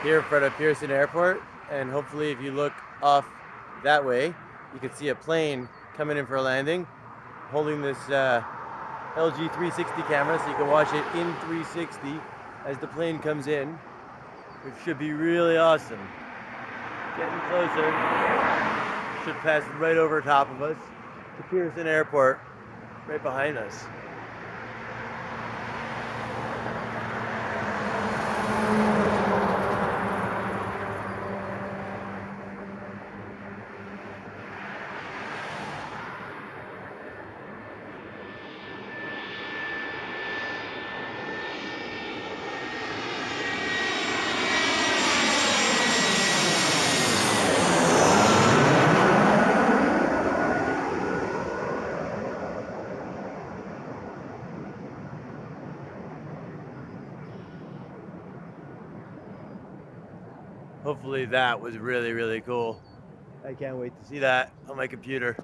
here in front of Pearson Airport, and hopefully if you look off that way, you can see a plane coming in for a landing, holding this LG 360 camera so you can watch it in 360 as the plane comes in, which should be really awesome. Getting closer, should pass right over top of us to Pearson Airport, right behind us. Hopefully that was really, really cool. I can't wait to see that on my computer.